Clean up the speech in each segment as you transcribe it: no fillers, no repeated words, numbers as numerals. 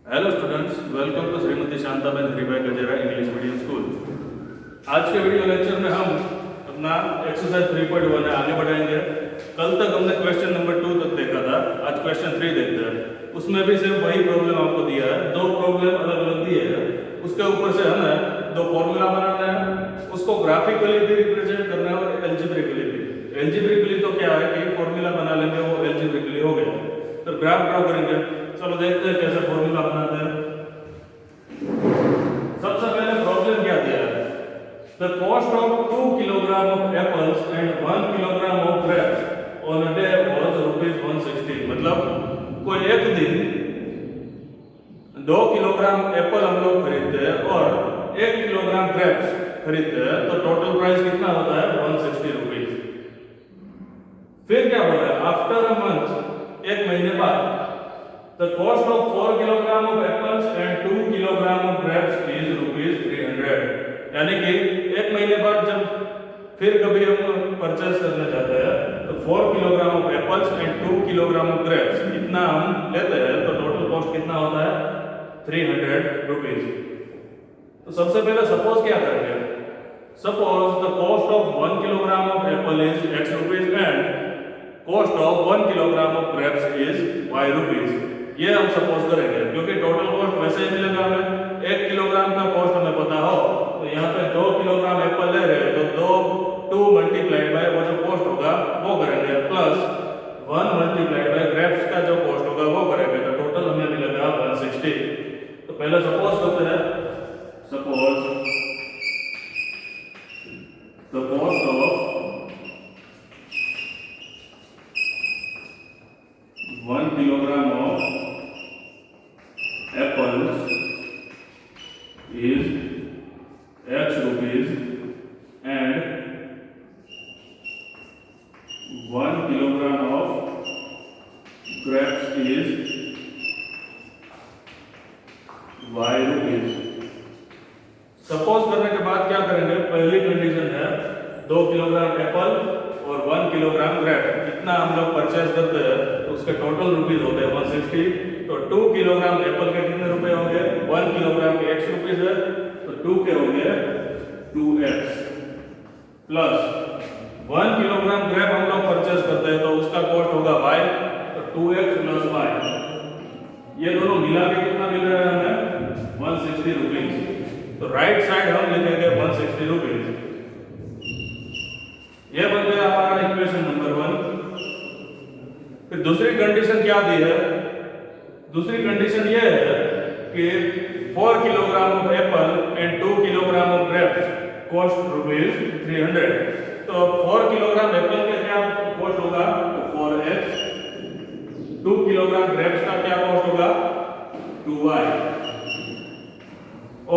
Hello students, welcome to Shrimati Shantaben Haribhai Gajera English medium school. आज के video lecture में हम अपना एक्सरसाइज 3.1 है आगे बढ़ाएंगे। कल तक हमने क्वेश्चन नंबर 2 तक देखा था, आज क्वेश्चन 3 देखते हैं। उसमें भी सिर्फ वही प्रॉब्लम आपको दिया है, दो प्रॉब्लम अलग अलग दिए हैं। उसके ऊपर से हमें दो फॉर्मूला बनाना है, उसको ग्राफिकली भी रिप्रेजेंट करना है और एल्जेब्रिकली भी। एल्जेब्रिकली तो क्या है कि फॉर्मूला बना लेंगे, वो एल्जेब्रिकली हो गया। तो ग्राफ ड्रॉ करेंगे, चलो देखते हैं कैसे फॉर्मूला बनाते हैं। सबसे पहले प्रॉब्लम क्या दिया है? The cost of 2 kilogram of apples and 1 kilogram of grapes on a day was ₹160। मतलब कोई एक दिन 2 किलोग्राम एप्पल हम लोग खरीदते हैं और 1 किलोग्राम ग्रेप्स खरीदते हैं, तो टोटल प्राइस कितना होता है? ₹160। फिर क्या बोल रहा है? आफ्टर अ मंथ, एक महीने बाद, the cost of 4 kilogram of apples and 2 kilogram of grapes is ₹300। यानी कि एक महीने बाद जब फिर कभी हम परचेस करने जाते हैं तो 4 kilogram of apples and 2 kilogram of grapes इतना हम लेते हैं, तो टोटल कॉस्ट कितना होता है? ₹300। तो सबसे पहले सपोज क्या करेंगे? Suppose the cost of 1 kilogram of Apple is X rupees and cost of 1 kilogram of grapes is Y rupees. ये हम सपोज करेंगे, क्योंकि टोटल कॉस्ट वैसे ही मिलेगा हमें। 1 किलोग्राम का कॉस्ट हमें पता हो, तो यहाँ पे 2 किलोग्राम एप्पल ले रहे हैं, तो 2 मल्टीप्लाइड बाय वो जो कॉस्ट होगा वो करेंगे, प्लस 1 मल्टीप्लाइड बाय ग्रेप्स का जो कॉस्ट होगा वो करेंगे, तो टोटल हमें मिलेगा 160। तो पहले सपोज करते हैं, suppose the cost of 1 kilogram of apples is X rupees and 1 kilogram of grapes is Y rupees। Suppose करने के बाद क्या करेंगे? पहली कंडीशन है 2 किलोग्राम एप्पल और 1 किलोग्राम ग्रेप, इतना हम लोग परचेज करते हैं, तो उसके टोटल रुपीज होते हैं 160। तो 2 किलोग्राम एप्पल के कितने रुपए होंगे? 1 किलोग्राम के X रुपीज है, तो 2 के होंगे 2X, प्लस 1 किलोग्राम ग्रेप हम लोग परचेज करते हैं, तो उसका कॉस्ट होगा Y, तो 2X प्लस Y। ये दोनों मिला के कितना मिल रहा है हमें? 160 रुपीज। तो राइट साइड हम लिखेंगे 160 रुपीज। ये बन गया हमारा इक्वेशन नंबर 1। फिर दूसरी कंडीशन क्या दी है? दूसरी कंडीशन ये है कि 4 kilogram of Apple and 2 kilogram of grapes cost ₹300। तो 4 किलोग्राम एप्पल का क्या कॉस्ट होगा? तो 4X। 2 किलोग्राम ग्रेप्स का क्या कॉस्ट होगा? 2Y।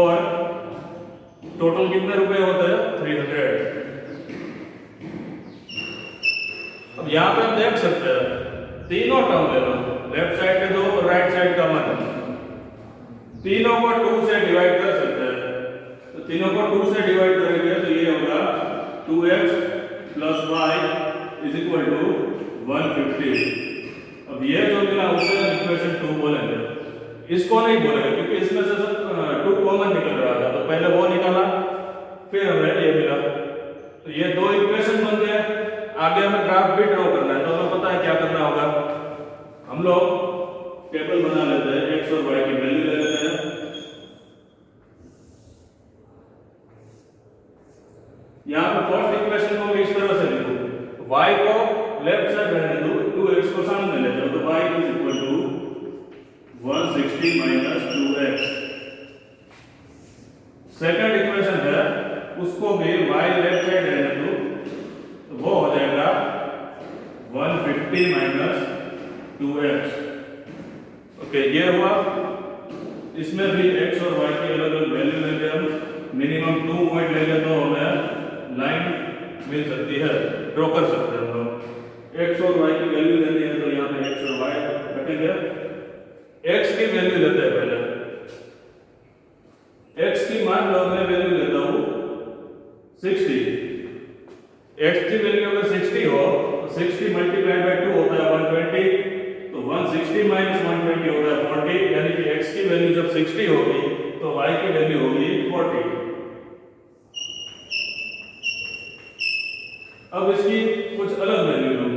और टोटल कितने रुपए होते हैं? 300। अब यहाँ पे हम देख सकते हैं तीनों टर्म ले लो, लेफ्ट साइड के 2 और राइट साइड का 1, तीनों को 2 से डिवाइड कर सकते हैं। तो तीनों को 2 से डिवाइड करेंगे तो ये होगा 2X plus Y is equal to 150। अब ये जो मिला उसे इक्वेशन 2 बोलेंगे, इसको नहीं बोलेंगे क्योंकि इसमें से 2 कॉमन निकल रहा था, तो पहले वो निकाला फिर हमें ये मिला। तो ये 2 इक्वेशन बन गए। आगे हमें ग्राफ भी ड्रॉ करना है, तो हमें पता है क्या करना होगा। हम लोग टेबल बना लेते हैं, X और Y की वैल्यू ले लेते हैं। यहाँ पे फर्स्ट इक्वेशन को इस तरह से लिखो, Y को लेफ्ट साइड रहने दो, 2X को सामने ले जाओ, तो Y is equal to 160 minus 2X। Second equation है, उसको भी Y लेफ्ट साइड रहने दो, तो वो हो जाएगा 150 माइनस 2X। ओके, ये हुआ। इसमें भी X और Y की अलग अलग वैल्यू लेंगे हम, मिनिमम 2 पॉइंट लेंगे तो हमें लाइन मिल सकती है, ड्रॉ कर सकते हैं हम लोग। X और Y की वैल्यू लेनी है, तो यहाँ पे X और Y रखेंगे। X की वैल्यू लेते हैं पहले। X की मान लो मैं वैल्यू लेता हूँ 60। X की वैल्यू अगर 60 हो तो 60 मल्टीप्लाइड बाय 2 होता है 120, तो 160 माइनस 120 होता है 40, यानी कि x की की वैल्यू जब 60 होगी तो y की वैल्यू होगी 40। अब इसकी कुछ अलग वैल्यू लूं,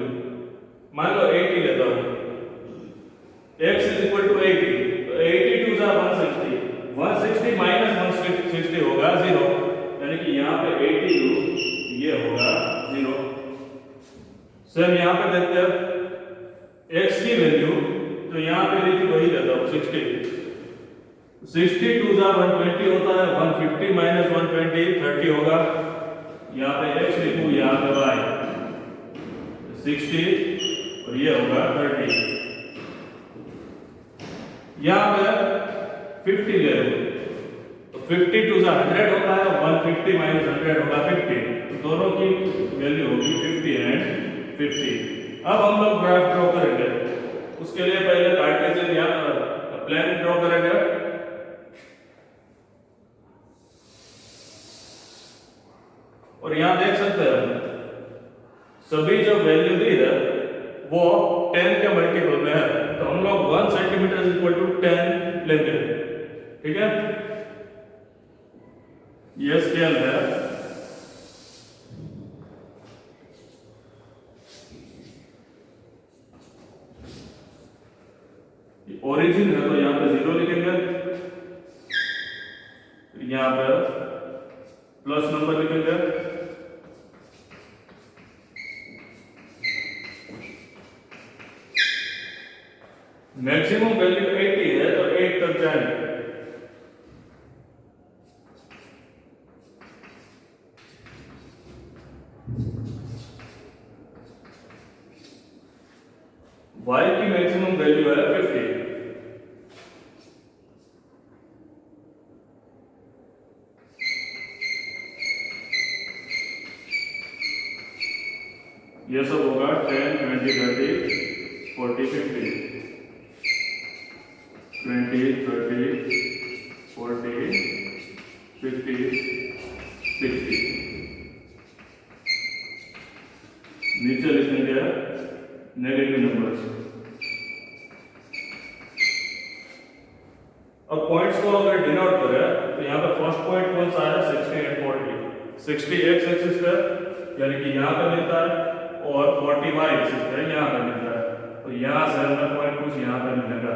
मान लो 80 लेता हूं, x इज इक्वल टू 80, तो 80 टू जा 160, 160 माइनस 160 होगा 0, यानी कि यहाँ पे 80 लूं, ये होगा 0। सेम यहाँ पे देखते हैं x की वैल्यू जो यहाँ पे लिखी वही लेता हूँ 60, 60 टू जा 120 होता है, 150 माइनस 120 30 होगा, यहाँ पे x लिखूं, यहाँ पे y 60 और ये होगा 30। यहाँ पे 50 ले लो तो 50 टू जा 100 होता है, 150 माइनस 100 होगा 50, तो दोनों की वैल्यू होगी 50 एंड 50। अब हम लोग ग्राफ ड्रॉ करेंगे, उसके लिए पहले कार्टेशियन या प्लेन ड्रॉ करेंगे। और यहां देख सकते हैं सभी जो वैल्यू दी है वो 10 के मल्टीपल में है, तो हम लोग 1 सेंटीमीटर इक्वल टू 10 लेंगे, ठीक है। ये स्केल है, ओरिजिन है तो यहाँ पे 0 लिखेंगे, यहाँ पे प्लस नंबर लिखेंगे, मैक्सिमम वैल्यू 80 है तो 8 तक जाएंगे। y की मैक्सिमम वैल्यू है 50, ये सब होगा 10 20 30 40 50, 20 30 40 50 60। नीचे लिखेंगे नेगेटिव नंबर्स। अब पॉइंट्स को अगर डिनोट करें तो यहाँ पे फर्स्ट पॉइंट कौन सा है, 60 एंड 40। 60 एक्स एक्सिस पे यानी कि यहाँ पे मिलता है और 40 वाई एक्सिस पे यहाँ पे मिलता है, तो यहाँ से हमें पॉइंट कुछ यहाँ पे मिलेगा।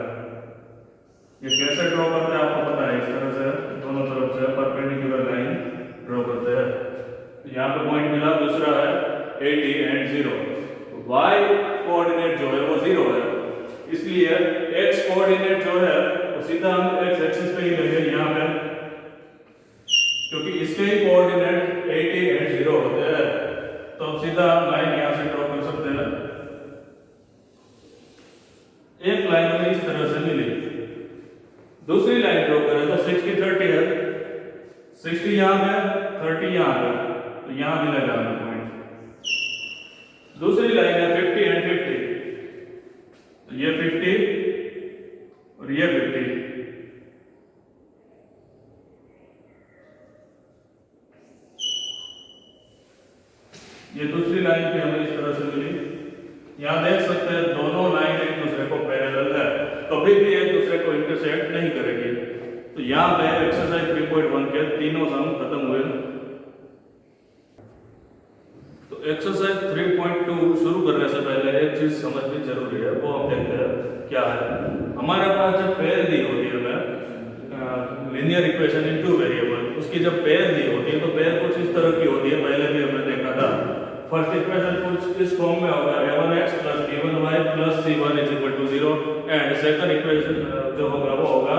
ये कैसे ड्रॉ करते हैं आपको पता है, इस तरह से दोनों तरफ से परपेंडिकुलर लाइन ड्रॉ करते हैं। तो यहाँ पे पॉइंट मिला, दूसरा है 80 एंड 0। y कोऑर्डिनेट जो है वो 0 है, इसलिए x कोऑर्डिनेट जो है वो सीधा हम x एक्सिस पे ही लेंगे यहाँ पे, क्योंकि इसके ही कोऑर्डिनेट 80 एंड 0 होते हैं, तो हम सीधा लाइन यहाँ से ड्रॉ कर सकते हैं। एक लाइन हमें इस तरह से मिली, दूसरी लाइन ड्रॉ करें तो 60 30 है, 60 यहाँ पे 30 यहाँ पे, तो यहाँ मिलेगा हमें पॉइंट। दूसरी लाइन है 50 एंड 50, तो ये 50 और ये 50, ये दूसरी लाइन भी हमें इस तरह से मिली। यहाँ देख सकते हैं दोनों लाइन एक दूसरे को पैरेलल है, कभी भी एक दूसरे को इंटरसेक्ट नहीं करेगी। तो यहाँ पे एक्सरसाइज 3.1 के तीनों सम खत्म हुए। तो एक्सरसाइज 3.2 शुरू करने से पहले एक चीज समझनी जरूरी है, वो हम देखते हैं क्या है। हमारे पास जब पेयर दी होती है हमें linear equation in two variable, उसकी जब पेयर दी होती है तो पेयर कुछ इस तरह की होती है, पहले भी हमने देखा था। फर्स्ट इक्वेशन कुछ इस फॉर्म में होगा a1x + b1y + c1 = 0, and second equation जो होगा वो होगा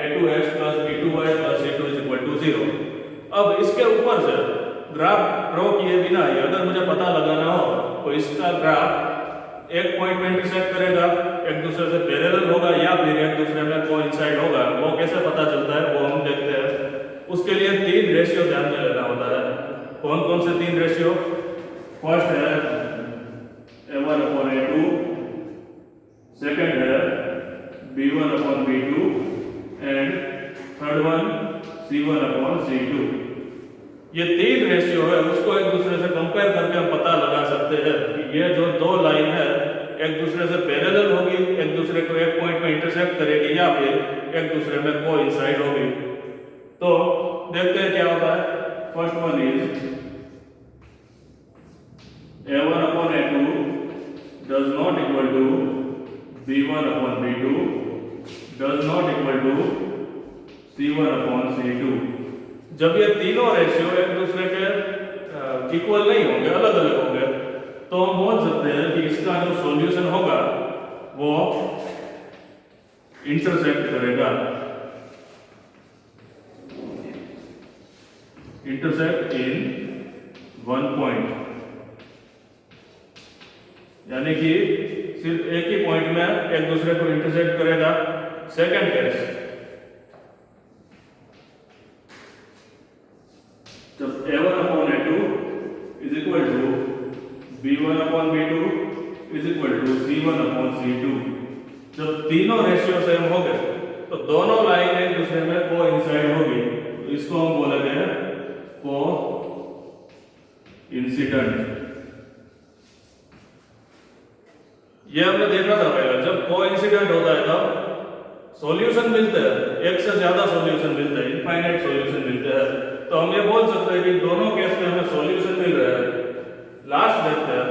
a2x + b2y + c2 = 0। अब इसके ऊपर से ग्राफ ड्रॉ किए बिना ही अगर मुझे पता लगाना हो तो इसका ग्राफ एक पॉइंट में इंटरसेक्ट करेगा, एक दूसरे से पैरेलल होगा या फिर एक दूसरे में कोइंसाइड होगा, वो कैसे पता चलता है वो हम देखते हैं। उसके लिए 3 रेशियो ध्यान में लेना होता है। कौन कौन से 3 रेशियो? फर्स्ट है a1/a2, सेकंड है b1/b2 and third one c1/c2। ये 3 रेशियो है, उसको एक दूसरे से कंपेयर करके हम पता लगा सकते हैं कि ये जो 2 लाइन है एक दूसरे से पैरेलल होगी, एक दूसरे को एक पॉइंट में इंटरसेक्ट करेगी या फिर एक दूसरे में कोइंसाइड होगी। तो देखते हैं क्या होता है। First one is A1 upon A2 does not equal to B1 upon B2 does not equal to C1 upon C2। जब ये तीनों रेशियो एक दूसरे के इक्वल नहीं होंगे, अलग अलग होंगे, तो हम बोल सकते हैं कि इसका जो सॉल्यूशन होगा वो इंटरसेक्ट करेगा, इंटरसेक्ट इन वन पॉइंट, यानी कि सिर्फ एक ही पॉइंट में एक दूसरे को इंटरसेक्ट करेगा। सेकंड केस, जब A1 upon A2 is equal to B1 upon B2 is equal to C1 upon C2, जब तीनों रेशियो सेम हो गए तो दोनों लाइन एक दूसरे में कोइंसाइड होगी, तो इसको हम बोलेंगे कोइंसिडेंट। ये हमने देखा था पहले, जब कोइंसिडेंट होता है तब सॉल्यूशन मिलते हैं, एक से ज्यादा सॉल्यूशन मिलते हैं, इनफाइनाइट सॉल्यूशन मिलते हैं, तो हम ये बोल सकते हैं कि दोनों केस में हमें सॉल्यूशन मिल रहा है। लास्ट देखते हैं,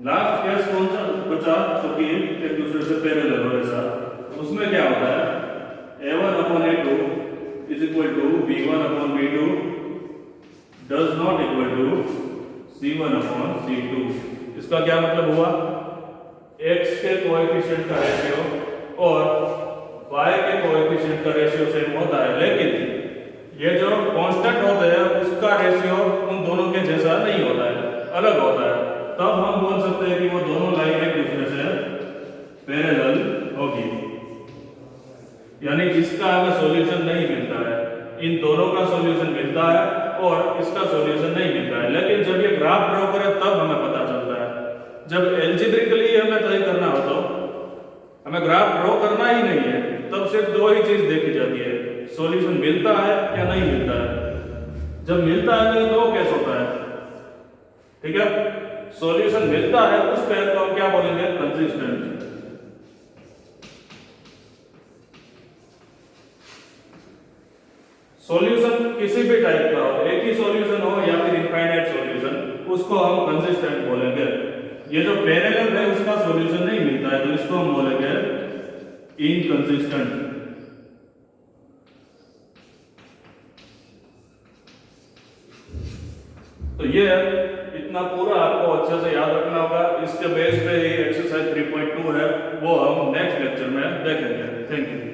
लास्ट केस कौन सा बचा, तो कि एक दूसरे से पैरेलल हो ऐसा, उसमें क्या होता है, A1 upon A2 is equal to B1 upon B2 does not equal to C1 upon C2। इसका क्या मतलब हुआ, x के कोएफिशिएंट का रेशियो और y के कोएफिशिएंट का रेशियो सेम होता है, लेकिन ये जो कांस्टेंट होते हैं उसका रेशियो उन दोनों के जैसा नहीं होता है, अलग होता है। तब हम बोल सकते हैं कि वो दोनों लाइन एक दूसरे से पैरेलल होगी, यानी इसका हमें सॉल्यूशन नहीं मिलता है, इन दोनों का सॉल्यूशन मिलता है और इसका सॉल्यूशन नहीं मिलता है। लेकिन जब ये ग्राफ ड्रॉ करें तब हमें पता चलता है। जब एल्जेब्रिकली हमें तय करना हो तो हमें ग्राफ ड्रॉ करना ही नहीं है, तब सिर्फ दो ही चीज देखी जाती है, सॉल्यूशन मिलता है या नहीं मिलता है। जब मिलता है तो दो केस होता है, ठीक है। सॉल्यूशन मिलता है उस पे तो हम क्या बोलेंगे, कंसिस्टेंट। सॉल्यूशन किसी भी टाइप का हो, एक ही सॉल्यूशन हो या फिर इनफाइनाइट सॉल्यूशन, उसको हम कंसिस्टेंट बोलेंगे। ये जो पैरेलल है उसका सॉल्यूशन नहीं मिलता है तो इसको हम बोलेंगे इनकंसिस्टेंट। तो ये इतना पूरा आपको अच्छे से याद रखना होगा। इसके बेस पे ही एक्सरसाइज 3.2 है, वो हम नेक्स्ट लेक्चर में देखेंगे। Thank you.